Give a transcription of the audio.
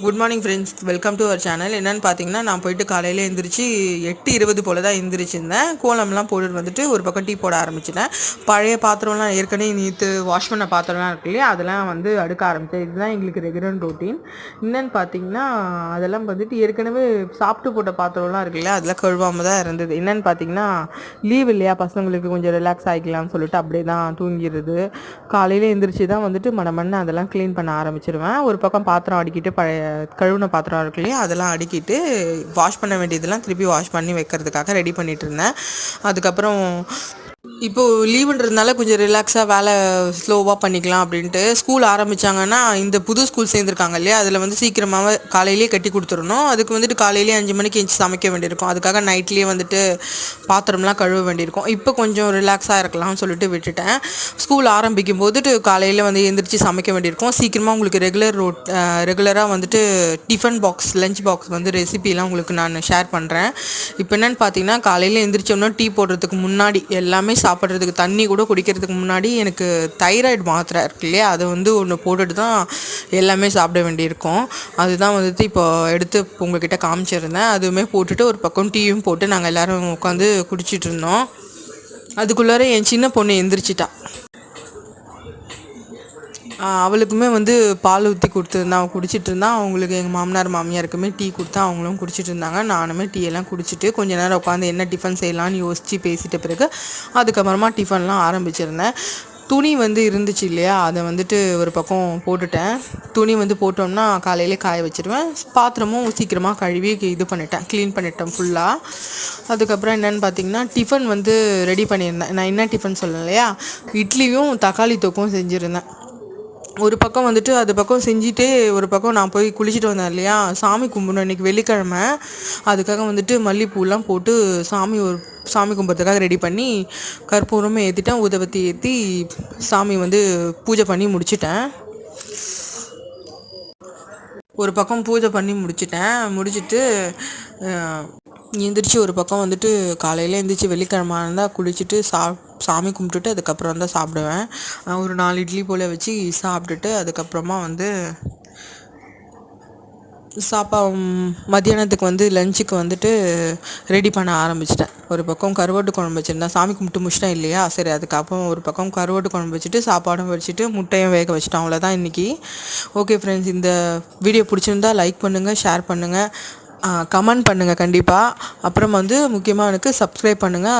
Good morning friends, welcome to our channel. என்னென்னு பார்த்தீங்கன்னா, நான் போயிட்டு காலையில் எழுந்திரிச்சு 8:20 போல் தான் எழுந்திரிச்சிருந்தேன். கோலம்லாம் போட்டுட்டு வந்துட்டு ஒரு பக்கம் டீ போட ஆரம்பிச்சிட்டேன். பழைய பாத்திரம்லாம் ஏற்கனவே நேற்று வாஷ் பண்ண பாத்திரம்லாம் இருக்கு இல்லையா, அதெல்லாம் வந்து அடுக்க ஆரம்பித்தேன். இதுதான் எங்களுக்கு ரெகுலர் ரொட்டீன். என்னென்னு பார்த்தீங்கன்னா, அதெல்லாம் வந்துட்டு ஏற்கனவே சாப்பிட்டு போட்ட பாத்திரம்லாம் இருக்கு இல்லையா, அதெல்லாம் கழுவாமல் தான் இருந்தது. என்னென்னு பார்த்தீங்கன்னா, லீவ் இல்லையா, பசங்களுக்கு கொஞ்சம் ரிலாக்ஸ் ஆகிக்கலாம்னு சொல்லிட்டு அப்படியே தான் தூங்கிடுது. காலையில் எழுந்திரிச்சு தான் வந்துட்டு மண்ணை அதெல்லாம் க்ளீன் பண்ண ஆரம்பிச்சிருவேன். ஒரு பக்கம் பாத்திரம் அடிக்கிட்டு பழைய கழுவுன பாத்திரம் இருக்கு இல்லையா, அதெல்லாம் அடுக்கிட்டு வாஷ் பண்ண வேண்டியதெல்லாம் திருப்பி வாஷ் பண்ணி வைக்கிறதுக்காக ரெடி பண்ணிகிட்டு இருந்தேன். அதுக்கப்புறம் இப்போது லீவுன்றதுனால கொஞ்சம் ரிலாக்ஸாக வேலை ஸ்லோவாக பண்ணிக்கலாம் அப்படின்ட்டு ஸ்கூல் ஆரம்பித்தாங்கன்னா, இந்த புது ஸ்கூல் சேர்ந்துருக்காங்க இல்லையா, அதில் வந்து சீக்கிரமாக காலையிலேயே கட்டி கொடுத்துடணும். அதுக்கு வந்துட்டு காலையிலேயே 5 மணிக்கு எழுந்து சமைக்க வேண்டியிருக்கும். அதுக்காக நைட்லேயே வந்துட்டு பாத்திரம்லாம் கழுவ வேண்டியிருக்கும். இப்போ கொஞ்சம் ரிலாக்ஸாக இருக்கலாம்னு சொல்லிட்டு விட்டுட்டேன். ஸ்கூல் ஆரம்பிக்கும் போதுட்டு காலையில் வந்து எழுந்திரிச்சு சமைக்க வேண்டியிருக்கும். சீக்கிரமாக உங்களுக்கு ரெகுலராக வந்துட்டு டிஃபன் பாக்ஸ், லஞ்ச் பாக்ஸ் வந்து ரெசிபிலாம் உங்களுக்கு நான் ஷேர் பண்ணுறேன். இப்போ என்னென்னு பார்த்தீங்கன்னா, காலையில் எழுந்திரிச்சோன்னா டீ போடுறதுக்கு முன்னாடி எல்லாமே சாப்பிட்றதுக்கு தண்ணி கூட குடிக்கிறதுக்கு முன்னாடி எனக்கு தைராய்டு மாத்திரை இருக்கு இல்லையா, அதை வந்து ஒன்று போட்டுட்டு தான் எல்லாமே சாப்பிட வேண்டியிருக்கும். அதுதான் வந்துட்டு இப்போ எடுத்து உங்ககிட்ட காமிச்சிருந்தேன். அதுவுமே போட்டுட்டு ஒரு பக்கம் டீயும் போட்டு நாங்கள் எல்லோரும் உட்காந்து குடிச்சிட்டு இருந்தோம். அதுக்குள்ளார என் சின்ன பொண்ணு எந்திரிச்சிட்டா. அவளுக்குமே வந்து பால் ஊற்றி கொடுத்துருந்தேன். அவள் குடிச்சிட்டு இருந்தான். அவங்களுக்கு எங்கள் மாமனார் மாமியாருக்குமே டீ கொடுத்தா அவங்களும் குடிச்சிட்டு இருந்தாங்க. நானுமே டீயெல்லாம் குடிச்சிட்டு கொஞ்ச நேரம் உட்காந்து என்ன டிஃபன் செய்யலான்னு யோசித்து பேசிட்ட பிறகு அதுக்கப்புறமா டிஃபன்லாம் ஆரம்பிச்சிருந்தேன். துணி வந்து இருந்துச்சு இல்லையா, அதை வந்துட்டு ஒரு பக்கம் போட்டுட்டேன். துணி வந்து போட்டோம்னா காலையிலே காய வச்சுருவேன். பாத்திரமும் சீக்கிரமாக கழுவி க்ளீன் பண்ணிட்டேன் ஃபுல்லாக. அதுக்கப்புறம் என்னென்னு பார்த்தீங்கன்னா, டிஃபன் வந்து ரெடி பண்ணியிருந்தேன். நான் என்ன டிஃபன் சொல்லலை இல்லையா, இட்லியும் தக்காளி தொக்கும் செஞ்சுருந்தேன். ஒரு பக்கம் வந்துட்டு அது பக்கம் செஞ்சுட்டே ஒரு பக்கம் நான் போய் குளிச்சுட்டு வந்தேன் இல்லையா, சாமி கும்பிடணும். இன்றைக்கி வெள்ளிக்கிழமை. அதுக்காக வந்துட்டு மல்லிப்பூலாம் போட்டு சாமி கும்பிட்றதுக்காக ரெடி பண்ணி கற்பூரமே ஏற்றிட்டேன். ஊதுபத்தி ஏற்றி சாமி வந்து பூஜை பண்ணி முடிச்சிட்டேன். ஒரு பக்கம் பூஜை பண்ணி முடிச்சுட்டு எழுந்திரிச்சு ஒரு பக்கம் வந்துட்டு காலையில் எழுந்திரிச்சு வெள்ளிக்கிழமை இருந்தால் குளிச்சுட்டு சாமி கும்பிட்டுட்டு அதுக்கப்புறம் தான் சாப்பிடுவேன். ஒரு 4 இட்லி போல் வச்சு சாப்பிட்டுட்டு அதுக்கப்புறமா வந்து மத்தியானத்துக்கு வந்து லஞ்சுக்கு வந்துட்டு ரெடி பண்ண ஆரம்பிச்சிட்டேன். ஒரு பக்கம் கருவாட்டு குழம்பு வச்சுருந்தேன். சாமி கும்பிட்டு முடிச்சிட்டேன் இல்லையா, சரி அதுக்கப்புறம் ஒரு பக்கம் கருவாட்டு குழம்பு வச்சுட்டு சாப்பாடும் வச்சுட்டு முட்டையும் வேக வச்சுட்டேன். அவ்வளோதான் இன்றைக்கி. ஓகே ஃப்ரெண்ட்ஸ், இந்த வீடியோ பிடிச்சிருந்தா லைக் பண்ணுங்கள், ஷேர் பண்ணுங்கள், கமெண்ட் பண்ணுங்கள் கண்டிப்பாக. அப்புறம் வந்து முக்கியமாக எனக்கு சப்ஸ்கிரைப் பண்ணுங்கள்.